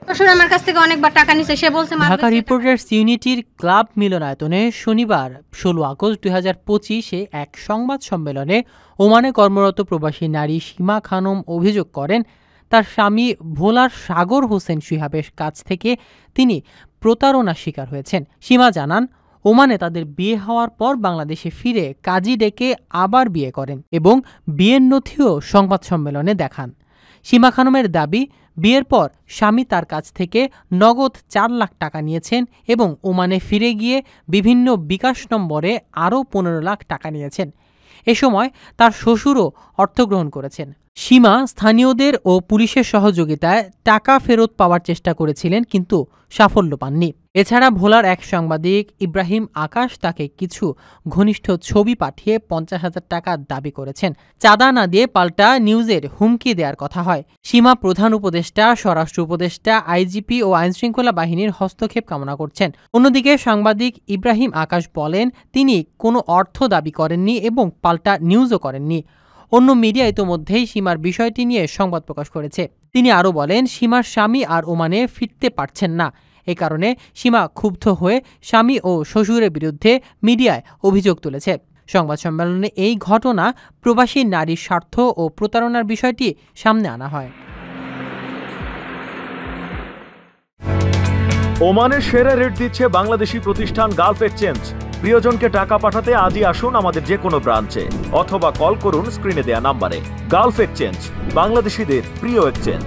শ্বশুর আমার কাছ থেকে অনেকবার টাকা নিছে, সে বলছে। ঢাকা রিপোর্টার্স ইউনিটির ক্লাব মিলনায়তনে শনিবার 16 আগস্ট 2025 এক সংবাদ সম্মেলনে ওমানে কর্মরত প্রবাসী নারী সীমা খানম অভিযোগ করেন তার স্বামী ভোলার সাগর হোসেন শিহাবের কাছ থেকে তিনি প্রতারণার শিকার হয়েছেন। সীমা জানান, ওমানে তাদের বিয়ে হওয়ার পর বাংলাদেশে ফিরে কাজী ডেকে আবার বিয়ে করেন এবং বিয়ের নথিও সংবাদ সম্মেলনে দেখান। সীমা খানমের দাবি, বিয়ের পর স্বামী তার কাছ থেকে নগদ 4 লাখ টাকা নিয়েছেন এবং ওমানে ফিরে গিয়ে বিভিন্ন বিকাশ নম্বরে আরও 15 লাখ টাকা নিয়েছেন। এ সময় তার শ্বশুরও অর্থ গ্রহণ করেছেন। সীমা স্থানীয়দের ও পুলিশের সহযোগিতায় টাকা ফেরত পাওয়ার চেষ্টা করেছিলেন, কিন্তু সাফল্য পাননি। এছাড়া ভোলার এক সাংবাদিক ইব্রাহিম আকাশ তাকে কিছু ঘনিষ্ঠ ছবি পাঠিয়ে 50,000 টাকা দাবি করেছেন। চাঁদা না দিয়ে পাল্টা নিউজের হুমকি দেওয়ার কথা হয়। সীমা প্রধান উপদেষ্টা, স্বরাষ্ট্র উপদেষ্টা, আইজিপি ও আইনশৃঙ্খলা বাহিনীর হস্তক্ষেপ কামনা করছেন। অন্যদিকে সাংবাদিক ইব্রাহিম আকাশ বলেন, তিনি কোনো অর্থ দাবি করেননি এবং পাল্টা নিউজও করেননি। অন্য মিডিয়া ইতোমধ্যেই সীমার বিষয়টি নিয়ে সংবাদ প্রকাশ করেছে। তিনি আরও বলেন, সীমার স্বামী আর ওমানে ফিরতে পারছেন না। এ কারণে সীমা ক্ষুব্ধ হয়ে স্বামী ও শ্বশুরের বিরুদ্ধে মিডিয়ায় অভিযোগ তুলেছে। সংবাদ সম্মেলনে এই ঘটনা প্রবাসী নারীর স্বার্থ ও প্রতারণার বিষয়টি সামনে আনা হয়। ওমানের সেরা রেট দিচ্ছে বাংলাদেশি প্রতিষ্ঠান গালফ এক্সচেঞ্জ। প্রিয়জনকে টাকা পাঠাতে আজই আসুন আমাদের যে কোনো ব্রাঞ্চে অথবা কল করুন স্ক্রিনে দেয়া নাম্বারে। গালফ এক্সচেঞ্জ, বাংলাদেশিদের প্রিয় এক্সচেঞ্জ।